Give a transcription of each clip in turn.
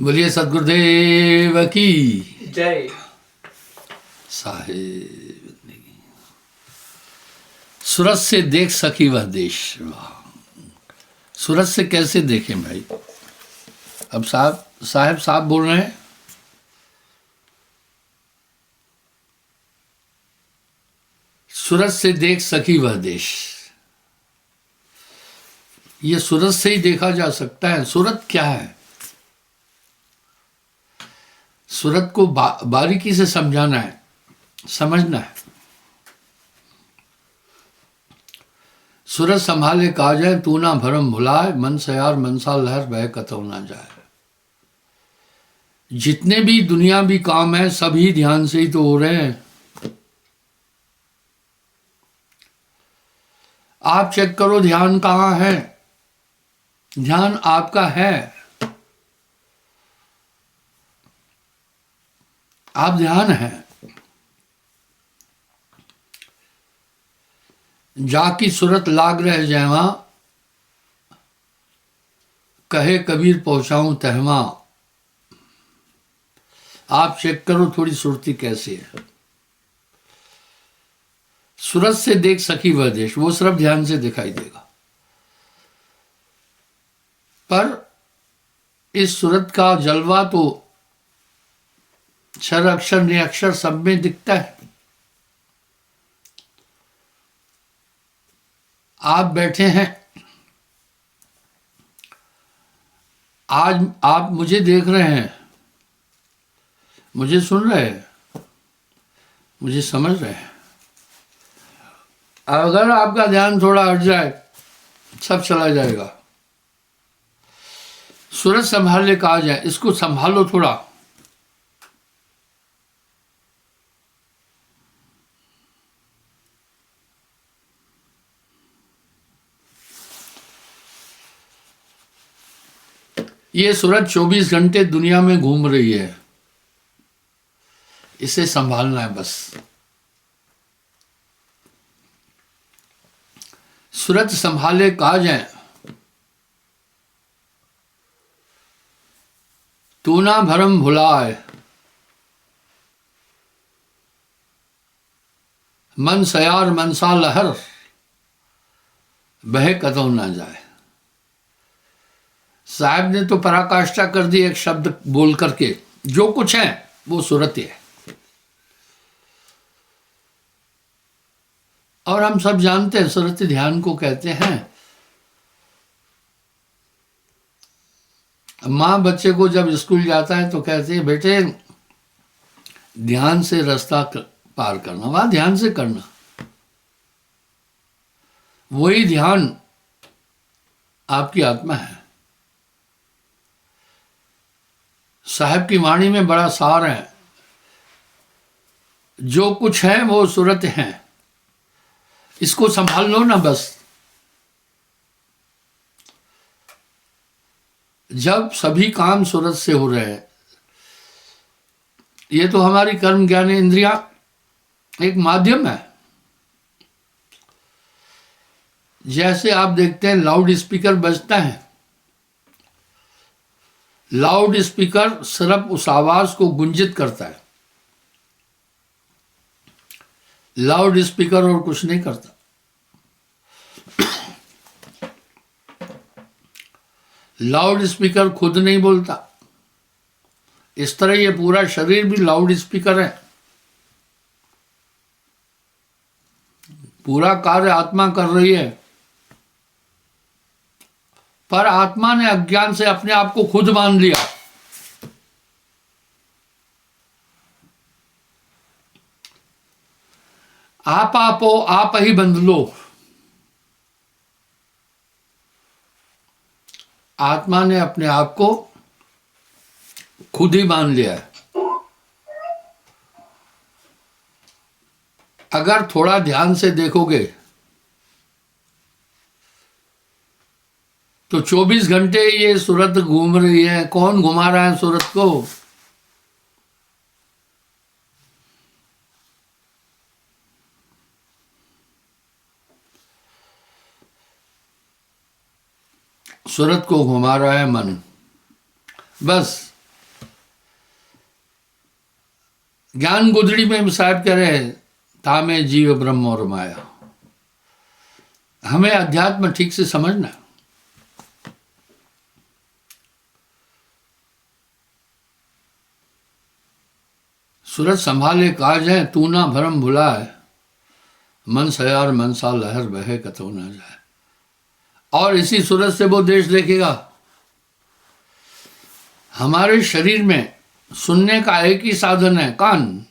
बोलिए सदगुरुदेव की जय। साहेब। सूरत से देख सकी वह देश। वाह, सूरत से कैसे देखें भाई? अब साहब बोल रहे हैं। सूरत से देख सकी वह देश, ये सूरत से ही देखा जा सकता है। सूरत क्या है? सूरत को बारीकी से समझाना है, समझना है। सूरत संभाले काज तू ना भरम भुलाए, मन से यार मनसा लहर बह कतौ ना जाए। जितने भी दुनिया भी काम है सभी ध्यान से ही तो हो रहे हैं। आप चेक करो ध्यान कहाँ है। ध्यान आपका है, आप ध्यान है। जाकी सूरत लाग रह जैवा, कहे कबीर पहुंचाऊं तहमा। आप चेक करो थोड़ी सुरती कैसी है। सूरत से देख सकी वह देश, वो सिर्फ ध्यान से दिखाई देगा। पर इस सूरत का जलवा तो क्षर अक्षर निरक्षर सब में दिखता है। आप बैठे हैं, आज आप मुझे देख रहे हैं, मुझे सुन रहे हैं, मुझे समझ रहे हैं। अगर आपका ध्यान थोड़ा हट जाए सब चला जाएगा। सूरत संभालने कहा जाए, इसको संभालो थोड़ा। ये सूरत 24 घंटे दुनिया में घूम रही है, इसे संभालना है बस। सूरत संभाले काज है, तू ना भरम भुलाए, मन सयार मनसा लहर बह कतौ ना जाए। साहब ने तो पराकाष्ठा कर दी एक शब्द बोल करके। जो कुछ है वो सूरत है। और हम सब जानते हैं सूरत ध्यान को कहते हैं। माँ बच्चे को जब स्कूल जाता है तो कहते हैं बेटे ध्यान से रास्ता पार करना, वहां ध्यान से करना। वही ध्यान आपकी आत्मा है। साहब की वाणी में बड़ा सार है। जो कुछ है वो सूरत है, इसको संभाल लो ना बस। जब सभी काम सूरत से हो रहे हैं, ये तो हमारी कर्म ज्ञान इंद्रिया एक माध्यम है। जैसे आप देखते हैं लाउड स्पीकर बजता है, लाउड स्पीकर सिर्फ उस आवाज को गुंजित करता है। लाउड स्पीकर और कुछ नहीं करता। लाउड स्पीकर खुद नहीं बोलता। इस तरह ये पूरा शरीर भी लाउड स्पीकर है। पूरा कार्य आत्मा कर रही है, पर आत्मा ने अज्ञान से अपने आप को खुद मान लिया। आपो आप ही बंध लो। आत्मा ने अपने आप को खुद ही मान लिया है। अगर थोड़ा ध्यान से देखोगे तो 24 घंटे ये सूरत घूम रही है। कौन घुमा रहा है सूरत को? सूरत को घुमा रहा है मन। बस ज्ञान गुदड़ी में साहब कह रहे हैं, तामे जीव ब्रह्म और माया। हमें अध्यात्म ठीक से समझना है। सूरत संभाले काज है, तू ना भरम भुलाए, मन सयार मनसा लहर बहे कतो ना जाए। और इसी सूरत से वो देश देखेगा। हमारे शरीर में सुनने का एक ही साधन है, कान,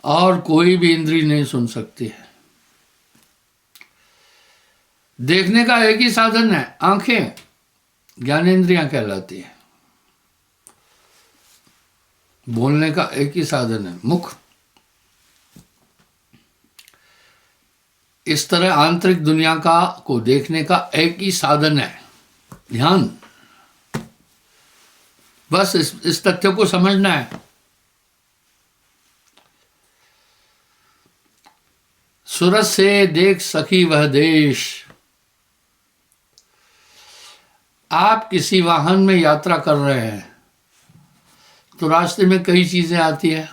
और कोई भी इंद्री नहीं सुन सकती है। देखने का एक ही साधन है, आंखें, ज्ञानेंद्रियां कहलाती है। बोलने का एक ही साधन है, मुख। इस तरह आंतरिक दुनिया का को देखने का एक ही साधन है, ध्यान। बस इस तथ्य को समझना है। सूरत से देख सकी वह देश। आप किसी वाहन में यात्रा कर रहे हैं तो रास्ते में कई चीजें आती है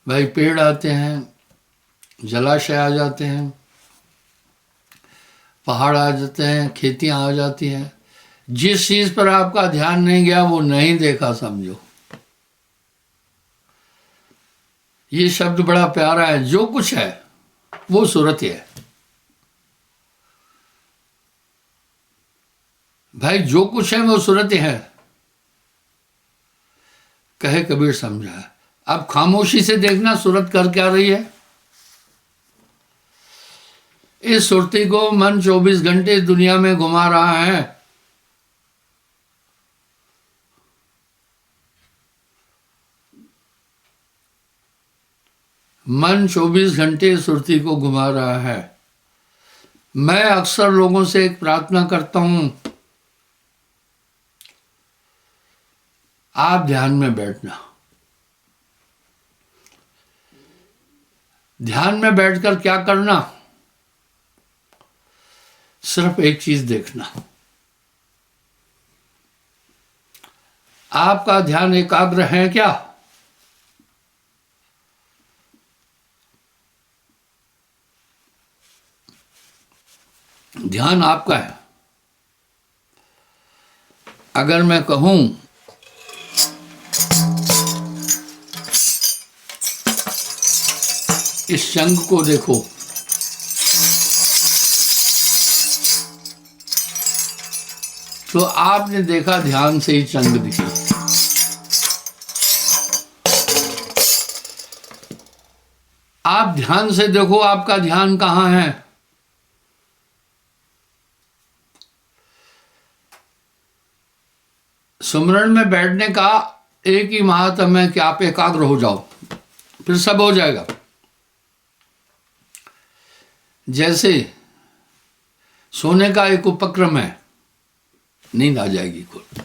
भाई। पेड़ आते हैं, जलाशय आ जाते हैं, पहाड़ आ जाते हैं, खेतियां आ जाती हैं। जिस चीज पर आपका ध्यान नहीं गया वो नहीं देखा समझो। ये शब्द बड़ा प्यारा है। जो कुछ है वो सूरत है भाई, जो कुछ है वो सूरत है, कहे कबीर समझा। अब खामोशी से देखना सूरत कर क्या रही है। इस सुरती को मन 24 घंटे दुनिया में घुमा रहा है। मन 24 घंटे सुरती को घुमा रहा है। मैं अक्सर लोगों से एक प्रार्थना करता हूं, आप ध्यान में बैठना। ध्यान में बैठकर क्या करना? सिर्फ एक चीज देखना। आपका ध्यान एकाग्र है क्या? ध्यान आपका है। अगर मैं कहूं इस शंख को देखो, तो आपने देखा ध्यान से ही चंग दिखी। आप ध्यान से देखो आपका ध्यान कहां है। सुमरण में बैठने का एक ही महात्म है कि आप एकाग्र हो जाओ, फिर सब हो जाएगा। जैसे सोने का एक उपक्रम है, नींद आ जाएगी खुद।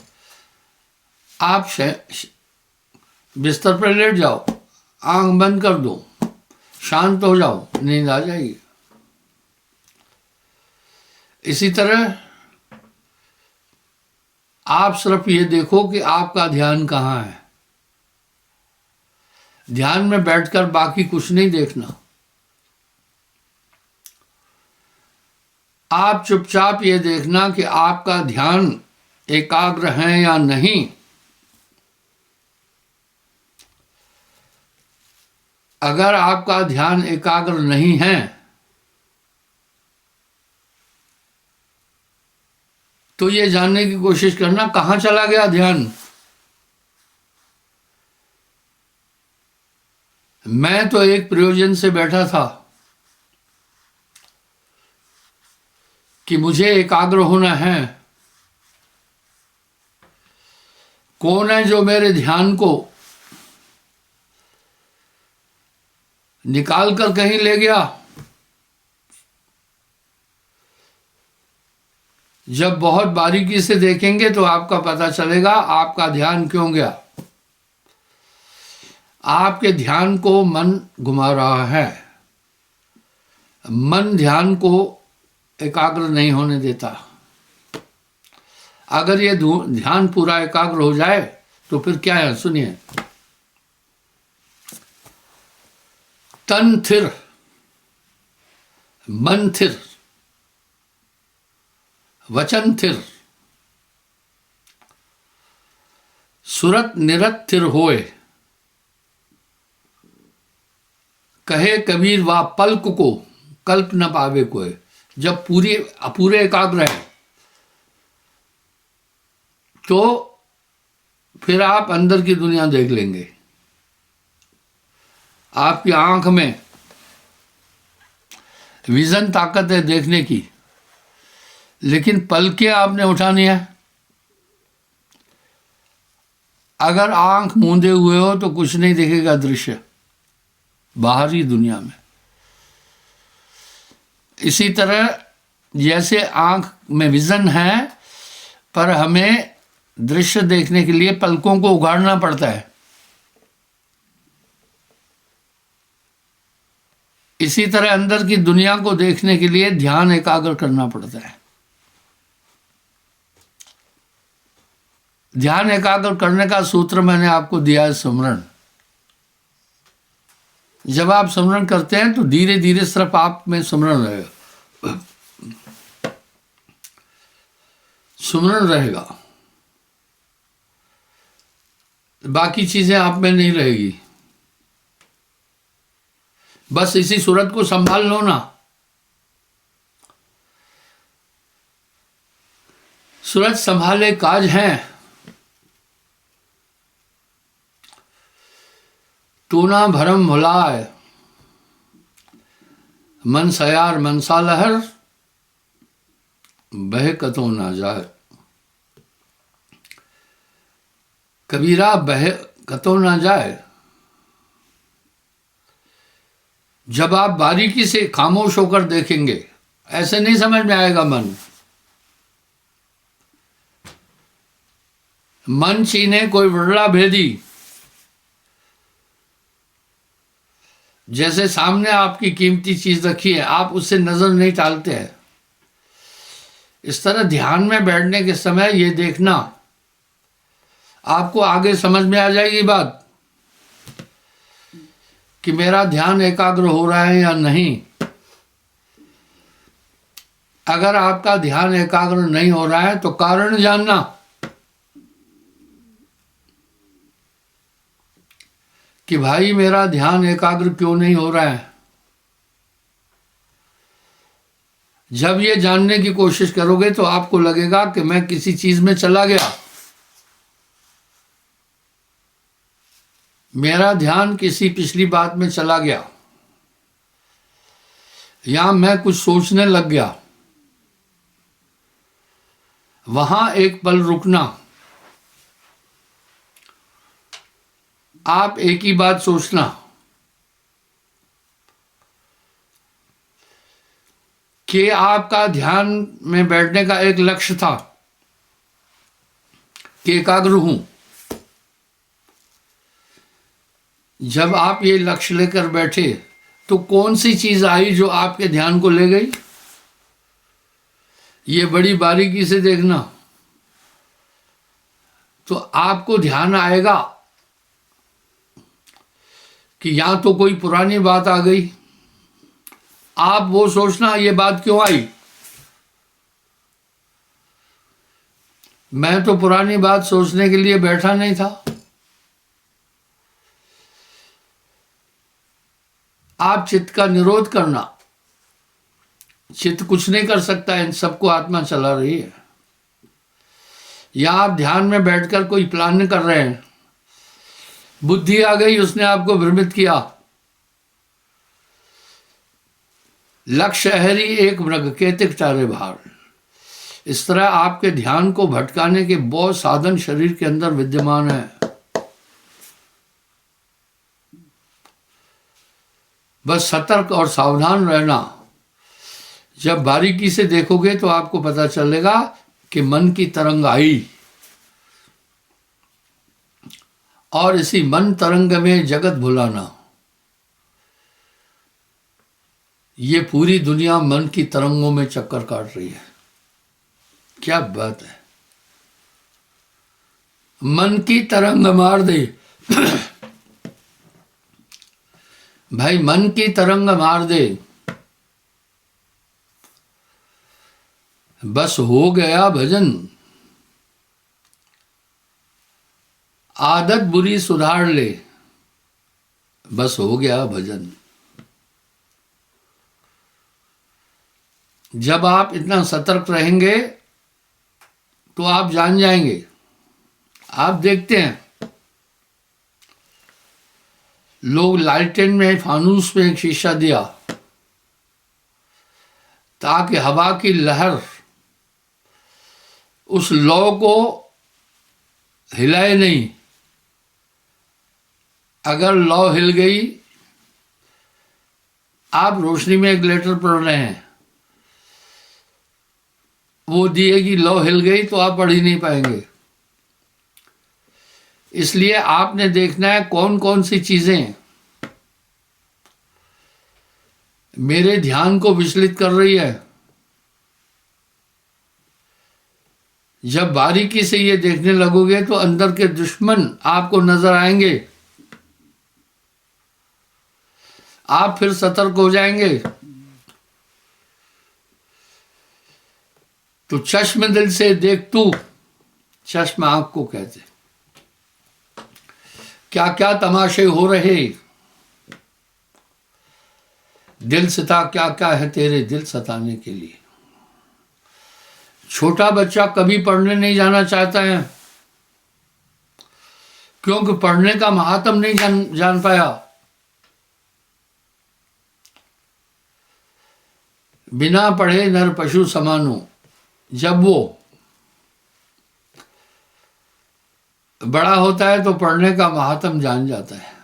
आप बिस्तर पर लेट जाओ, आंख बंद कर दो, शांत हो जाओ, नींद आ जाएगी। इसी तरह आप सिर्फ ये देखो कि आपका ध्यान कहाँ है। ध्यान में बैठकर बाकी कुछ नहीं देखना। आप चुपचाप ये देखना कि आपका ध्यान एकाग्र है या नहीं। अगर आपका ध्यान एकाग्र नहीं है तो ये जानने की कोशिश करना कहां चला गया ध्यान। मैं तो एक प्रयोजन से बैठा था कि मुझे एकाग्र होना है। कौन है जो मेरे ध्यान को निकाल कर कहीं ले गया? जब बहुत बारीकी से देखेंगे तो आपका पता चलेगा आपका ध्यान क्यों गया। आपके ध्यान को मन घुमा रहा है। मन ध्यान को एकाग्र नहीं होने देता। अगर ये ध्यान पूरा एकाग्र हो जाए तो फिर क्या है, सुनिए। तन थिर, मन थिर, वचन थिर, सुरत निरत थिर होए, कहे कबीर वा पल्क को कल्प न पावे कोई। जब पूरे एकाग्र है तो फिर आप अंदर की दुनिया देख लेंगे। आपकी आंख में विजन ताकत है देखने की, लेकिन पलकें आपने उठानी है। अगर आंख मूंदे हुए हो तो कुछ नहीं दिखेगा दृश्य बाहरी दुनिया में। इसी तरह जैसे आंख में विजन है, पर हमें दृश्य देखने के लिए पलकों को उगाड़ना पड़ता है। इसी तरह अंदर की दुनिया को देखने के लिए ध्यान एकाग्र करना पड़ता है। ध्यान एकाग्र करने का सूत्र मैंने आपको दिया है, स्मरण। जब आप स्मरण करते हैं तो धीरे धीरे सिर्फ आप में स्मरण रहेगा, स्मरण रहेगा, बाकी चीजें आप में नहीं रहेगी। बस इसी सूरत को संभाल लो ना। सूरत संभाले काज हैं, तू ना भरम भुलाए, मन सयार मनसा लहर, बह कतो ना जाए। कबीरा बह कतो ना जाए। जब आप बारीकी से खामोश होकर देखेंगे, ऐसे नहीं समझ में आएगा मन। मन चीने कोई वरला भेदी। जैसे सामने आपकी कीमती चीज रखी है, आप उससे नजर नहीं टालते हैं। इस तरह ध्यान में बैठने के समय ये देखना, आपको आगे समझ में आ जाएगी बात कि मेरा ध्यान एकाग्र हो रहा है या नहीं। अगर आपका ध्यान एकाग्र नहीं हो रहा है तो कारण जानना। कि भाई मेरा ध्यान एकाग्र क्यों नहीं हो रहा है। जब ये जानने की कोशिश करोगे तो आपको लगेगा कि मैं किसी चीज में चला गया, मेरा ध्यान किसी पिछली बात में चला गया, या मैं कुछ सोचने लग गया। वहां एक पल रुकना। आप एक ही बात सोचना कि आपका ध्यान में बैठने का एक लक्ष्य था कि एकाग्र हूं। जब आप ये लक्ष्य लेकर बैठे तो कौन सी चीज आई जो आपके ध्यान को ले गई, ये बड़ी बारीकी से देखना। तो आपको ध्यान आएगा कि या तो कोई पुरानी बात आ गई, आप वो सोचना ये बात क्यों आई। मैं तो पुरानी बात सोचने के लिए बैठा नहीं था। आप चित्त का निरोध करना। चित्त कुछ नहीं कर सकता, इन सबको आत्मा चला रही है। या आप ध्यान में बैठकर कोई प्लान कर रहे हैं, बुद्धि आ गई, उसने आपको भ्रमित किया। लक्ष्य हरी एक मृग केतिक चारे भार। इस तरह आपके ध्यान को भटकाने के बहुत साधन शरीर के अंदर विद्यमान है। बस सतर्क और सावधान रहना। जब बारीकी से देखोगे तो आपको पता चलेगा कि मन की तरंग आई, और इसी मन तरंग में जगत भुलाना। ये पूरी दुनिया मन की तरंगों में चक्कर काट रही है। क्या बात है। मन की तरंग मार दे। भाई मन की तरंग मार दे, बस हो गया भजन। आदत बुरी सुधार ले, बस हो गया भजन। जब आप इतना सतर्क रहेंगे तो आप जान जाएंगे। आप देखते हैं लोग लालटेन में फानूस में एक शीशा दिया ताकि हवा की लहर उस लौ को हिलाए नहीं। अगर लौ हिल गई, आप रोशनी में एक लेटर पढ़ रहे हैं, वो दिए कि लौ हिल गई तो आप पढ़ ही नहीं पाएंगे। इसलिए आपने देखना है कौन कौन सी चीजें मेरे ध्यान को विचलित कर रही है। जब बारीकी से ये देखने लगोगे तो अंदर के दुश्मन आपको नजर आएंगे, आप फिर सतर्क हो जाएंगे। तो चश्म दिल से देख तू, चश्म आंख को कहते। क्या क्या तमाशे हो रहे, दिल सता क्या क्या है तेरे दिल सताने के लिए। छोटा बच्चा कभी पढ़ने नहीं जाना चाहता है क्योंकि पढ़ने का महात्म नहीं जान पाया। बिना पढ़े नर पशु समानो। जब वो बड़ा होता है तो पढ़ने का महात्म जान जाता है।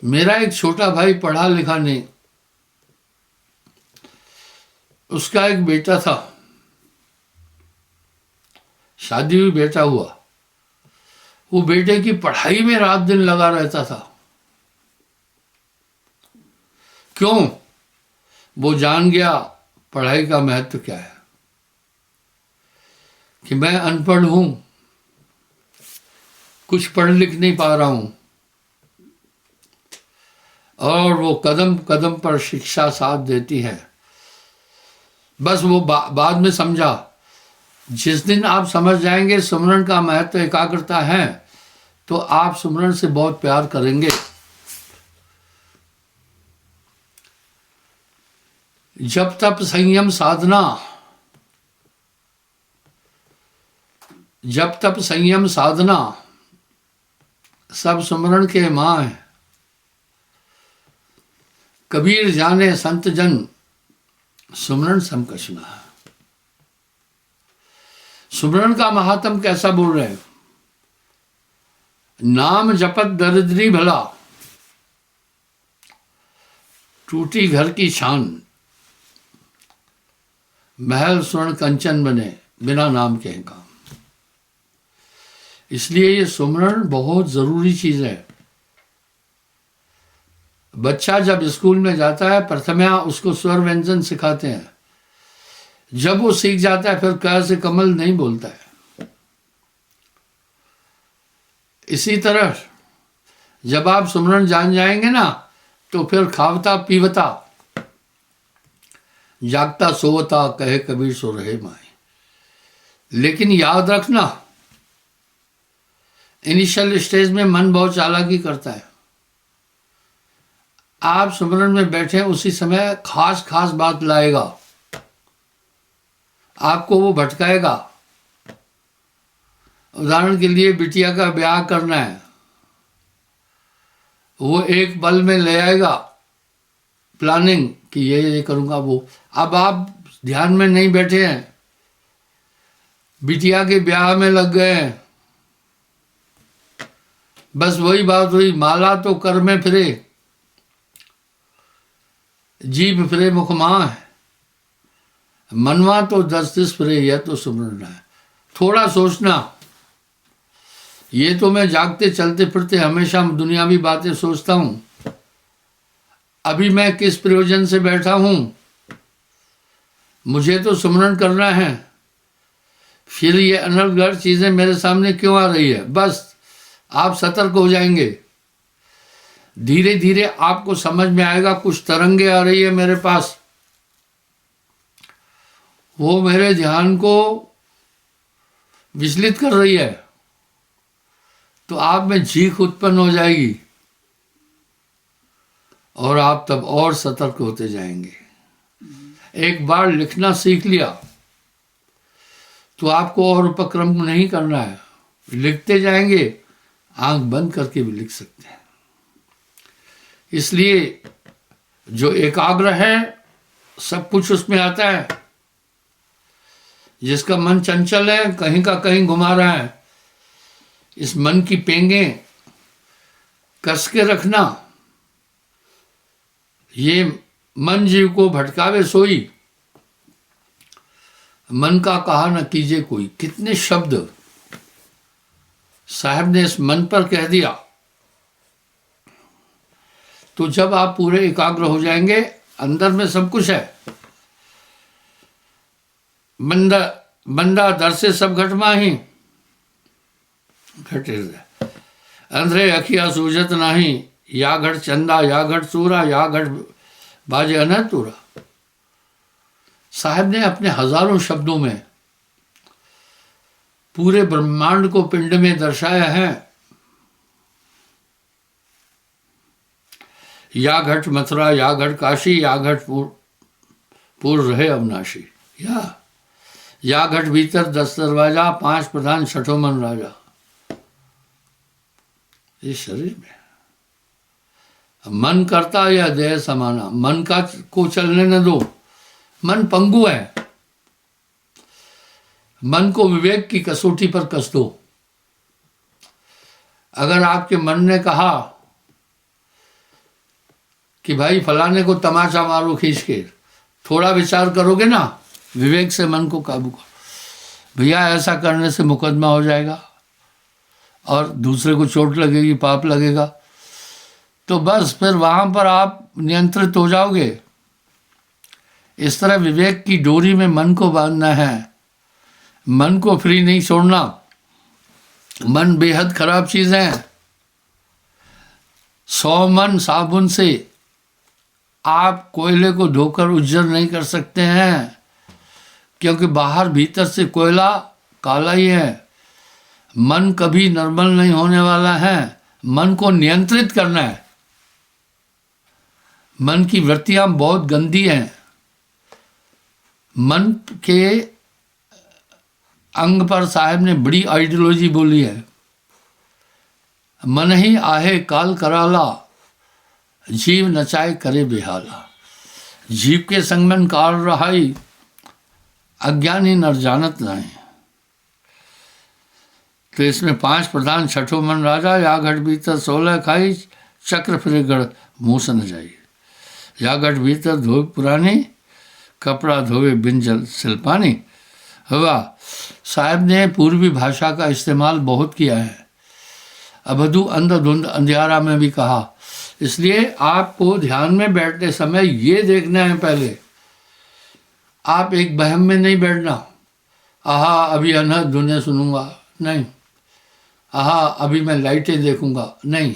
मेरा एक छोटा भाई पढ़ा लिखा नहीं, उसका एक बेटा था, शादी हुई, बेटा हुआ। वो बेटे की पढ़ाई में रात दिन लगा रहता था। क्यों? वो जान गया पढ़ाई का महत्व क्या है, कि मैं अनपढ़ हूं, कुछ पढ़ लिख नहीं पा रहा हूं। और वो कदम कदम पर शिक्षा साथ देती है। बस वो बाद में समझा। जिस दिन आप समझ जाएंगे सुमरन का महत्व एकाग्रता है, तो आप सुमरन से बहुत प्यार करेंगे। जब तक संयम साधना, जब तक संयम साधना सब सुमरन के मां है। कबीर जाने संत जन सुमरन सम कछु ना। सुमरन का महात्म कैसा बोल रहे हैं? नाम जपत दरिद्री भला, टूटी घर की छान, महल स्वर्ण कंचन बने, बिना नाम के काम। इसलिए ये सुमरन बहुत जरूरी चीज है। बच्चा जब स्कूल में जाता है, प्रथमा उसको स्वर व्यंजन सिखाते हैं। जब वो सीख जाता है फिर क से कमल नहीं बोलता है। इसी तरह जब आप सुमरन जान जाएंगे ना, तो फिर खावता पीवता, जागता सोवता, कहे कबीर सो रहे माए। लेकिन याद रखना, इनिशियल स्टेज में मन बहुत चालाकी करता है। आप सुमरन में बैठे उसी समय खास खास बात लाएगा, आपको वो भटकाएगा। उदाहरण के लिए बिटिया का ब्याह करना है, वो एक पल में ले आएगा प्लानिंग कि ये करूंगा वो। अब आप ध्यान में नहीं बैठे हैं, बिटिया के ब्याह में लग गए हैं। बस वही बात हुई, माला तो कर में फिरे, जीभ फिरे मुख मां है, मनवा तो दस दिस फिरे, यह तो सुमरन है। थोड़ा सोचना, ये तो मैं जागते चलते फिरते हमेशा दुनियावी बातें सोचता हूं। अभी मैं किस प्रयोजन से बैठा हूं? मुझे तो सुमरन करना है। फिर ये अनर्गल चीजें मेरे सामने क्यों आ रही है? बस आप सतर्क हो जाएंगे। धीरे धीरे आपको समझ में आएगा कुछ तरंगे आ रही है मेरे पास, वो मेरे ध्यान को विचलित कर रही है, तो आप में चीख उत्पन्न हो जाएगी और आप तब और सतर्क होते जाएंगे। एक बार लिखना सीख लिया तो आपको और उपक्रम नहीं करना है, लिखते जाएंगे, आंख बंद करके भी लिख सकते हैं। इसलिए जो एकाग्र है सब कुछ उसमें आता है। जिसका मन चंचल है, कहीं का कहीं घुमा रहा है, इस मन की पेंगे कस के रखना। ये मन जीव को भटकावे सोई, मन का कहा न कीजिए कोई। कितने शब्द साहब ने इस मन पर कह दिया। तो जब आप पूरे एकाग्र हो जाएंगे, अंदर में सब कुछ है। बंदा बंदा दर से सब घट माही, घटे अंधरे अखिया सूझत नाही, या घट चंदा या घट सूरा, या घट बाजे अनतुरा। साहब ने अपने हजारों शब्दों में पूरे ब्रह्मांड को पिंड में दर्शाया है। या घट मथुरा, या घट काशी, या घट पूर्व रहे अविनाशी। या घट भीतर 10 दरवाजा, 5 प्रधान, 6ठों मन राजा। इस शरीर में मन करता या देह समाना, मन का को चलने न दो। मन पंगु है, मन को विवेक की कसौटी पर कस दो। अगर आपके मन ने कहा कि भाई फलाने को तमाचा मारो खींच के, थोड़ा विचार करोगे ना, विवेक से मन को काबू करो। भैया ऐसा करने से मुकदमा हो जाएगा और दूसरे को चोट लगेगी, पाप लगेगा, तो बस फिर वहां पर आप नियंत्रित हो जाओगे। इस तरह विवेक की डोरी में मन को बांधना है, मन को फ्री नहीं छोड़ना। मन बेहद खराब चीज है। 100 मन साबुन से आप कोयले को धोकर उज्जर नहीं कर सकते हैं, क्योंकि बाहर भीतर से कोयला काला ही है। मन कभी नॉर्मल नहीं होने वाला है। मन को नियंत्रित करना है। मन की वृत्तियां बहुत गंदी हैं। मन के अंग पर साहब ने बड़ी आइडियोलॉजी बोली है। मन ही आहे काल कराला, जीव नचाए करे बेहाला। जीव के संग मन काल रहाई, अज्ञानी नर जानत नहीं। तो इसमें 5 प्रधान, 6ठों मन राजा, या घट भीतर 16 खाई, चक्र फिरे गढ़ मुँह से न जाइए। या घट भीतर धोए पुरानी, कपड़ा धोवे बिन जल सिलपानी। हवा साहब ने पूर्वी भाषा का इस्तेमाल बहुत किया है। अबधु अंधधुंध अंधियारा में भी कहा। इसलिए आपको ध्यान में बैठते समय ये देखना है, पहले आप एक बहम में नहीं बैठना। आहा अभी अनहद धुनें सुनूंगा, नहीं। आहा अभी मैं लाइटें देखूंगा, नहीं।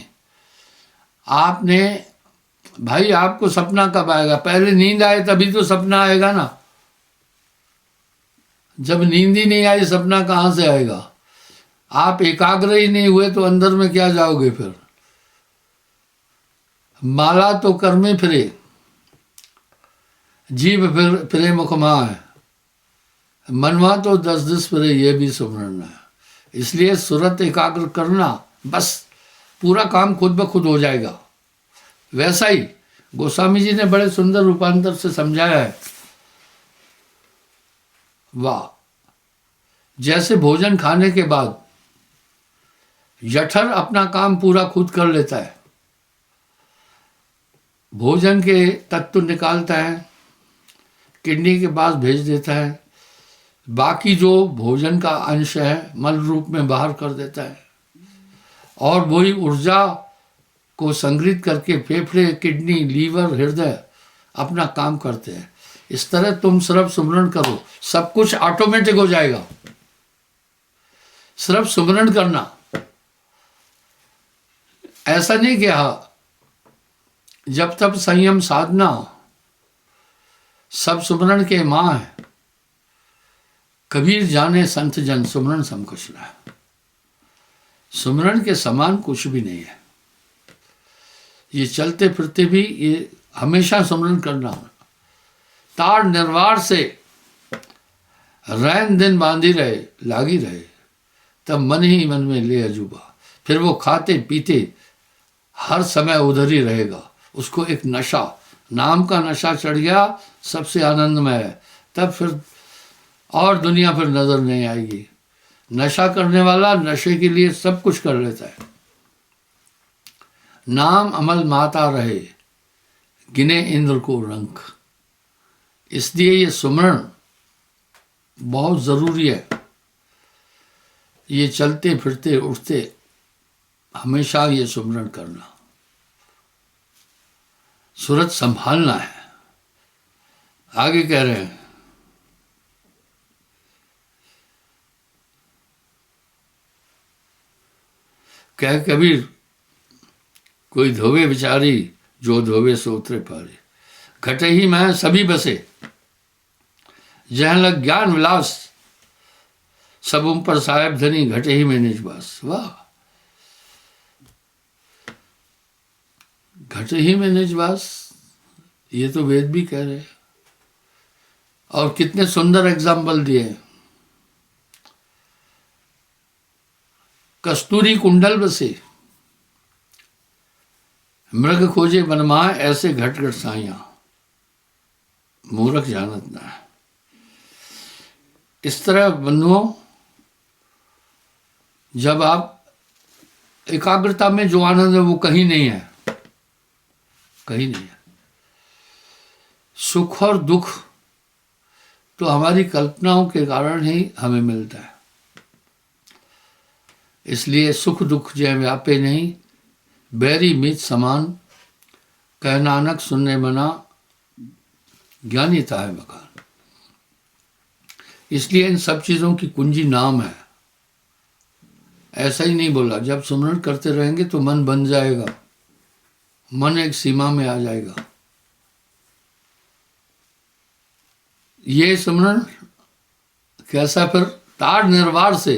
आपने भाई, आपको सपना कब आएगा? पहले नींद आए तभी तो सपना आएगा ना। जब नींद ही नहीं आई, सपना कहां से आएगा? आप एकाग्र ही नहीं हुए तो अंदर में क्या जाओगे फिर? माला तो कर में फिरे, जीव फिरे मुखमा है, मनवा तो 10 दिस फिरे, ये भी सुमरना है। इसलिए सूरत एकाग्र करना, बस पूरा काम खुद ब खुद हो जाएगा। वैसा ही गोस्वामी जी ने बड़े सुंदर रूपांतर से समझाया है। वाह! जैसे भोजन खाने के बाद जठर अपना काम पूरा खुद कर लेता है, भोजन के तत्व निकालता है, किडनी के पास भेज देता है, बाकी जो भोजन का अंश है मल रूप में बाहर कर देता है, और वही ऊर्जा को संग्रहित करके फेफड़े, किडनी, लीवर, हृदय अपना काम करते हैं। इस तरह तुम सिर्फ सुमरण करो, सब कुछ ऑटोमेटिक हो जाएगा। सिर्फ सुमरण करना। ऐसा नहीं कि हाँ जब तब संयम साधना सब सुमरण के माँ है। कबीर जाने संत जन सुमरण सम कुछ ना। सुमरण के समान कुछ भी नहीं है। ये चलते फिरते भी ये हमेशा सुमरण करना। ताड़ निर्वार से रैन दिन बांधी रहे लागी रहे, तब मन ही मन में ले अजूबा। फिर वो खाते पीते हर समय उधर ही रहेगा। उसको एक नशा, नाम का नशा चढ़ गया, सबसे आनंदमय है। तब फिर और दुनिया फिर नजर नहीं आएगी। नशा करने वाला नशे के लिए सब कुछ कर लेता है। नाम अमल माता रहे, गिने इंद्र को रंक। इसलिए ये सुमरण बहुत जरूरी है। ये चलते फिरते उठते हमेशा ये सुमरण करना, सूरत संभालना है। आगे कह रहे हैं, कह कबीर कोई धोवे बिचारी, जो धोवे सो उतरे पारी। घटे ही में सभी बसे, जह लग ज्ञान विलास। सब उम पर साहेब धनी, घटे ही में निजवास। वाह, घटे ही में निजवास, ये तो वेद भी कह रहे हैं। और कितने सुंदर एग्जाम्पल दिए। कस्तूरी कुंडल बसे, मृग खोजे बनमाए, ऐसे घट घट साइया, मूर्ख जानत ना। इस तरह बंधुओं, जब आप एकाग्रता में जो आनंद है वो कहीं नहीं है, कहीं नहीं है। सुख और दुख तो हमारी कल्पनाओं के कारण ही हमें मिलता है। इसलिए सुख दुख जय व्यापे नहीं, बैरी मीत समान। कह नानक सुनने मना, ज्ञानी ताहे मकान। इसलिए इन सब चीजों की कुंजी नाम है। ऐसा ही नहीं बोला, जब सुमरण करते रहेंगे तो मन बन जाएगा, मन एक सीमा में आ जाएगा। ये सुमरण कैसा? फिर ताड़ निर्वार से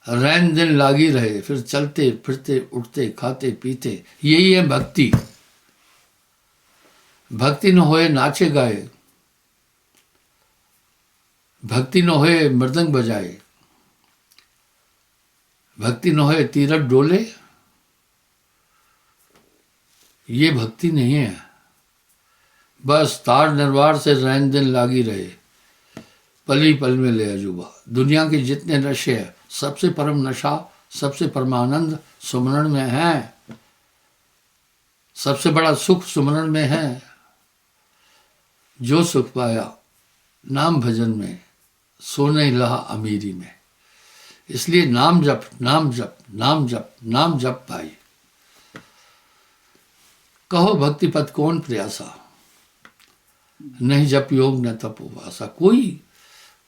रैन दिन लागी रहे, फिर चलते फिरते उठते खाते पीते। यही है भक्ति। भक्ति न होए नाचे गाए, भक्ति न होए मृदंग बजाए, भक्ति न होए तीरथ डोले, ये भक्ति नहीं है। बस ताड़ निर्वार से रैन दिन लागी रहे, पली पल में ले अजूबा। दुनिया के जितने नशे हैं, सबसे परम नशा, सबसे परमानंद सुमरण में है। सबसे बड़ा सुख सुमरण में है। जो सुख पाया नाम भजन में, सो नहीं लहा अमीरी में। इसलिए नाम जप, नाम जप, नाम जप, नाम जप भाई। कहो भक्ति पथ कौन प्रयासा, नहीं जप योग न तप उपासा। कोई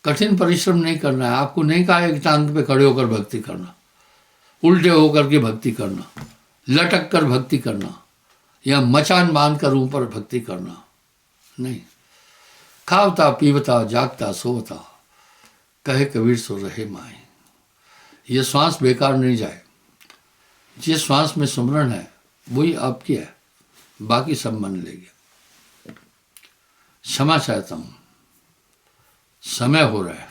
कठिन परिश्रम नहीं करना है। आपको नहीं कहा एक टांग पे खड़े होकर भक्ति करना, उल्टे होकर के भक्ति करना, लटक कर भक्ति करना, या मचान बांध कर ऊपर भक्ति करना नहीं। खावता पीवता जागता सोवता, कहे कबीर सो रहे माए। ये श्वास बेकार नहीं जाए। जिस श्वास में सुमरण है वही आपकी है, बाकी सब मन ले गया। क्षमा चाहता हूं, समय हो रहा है।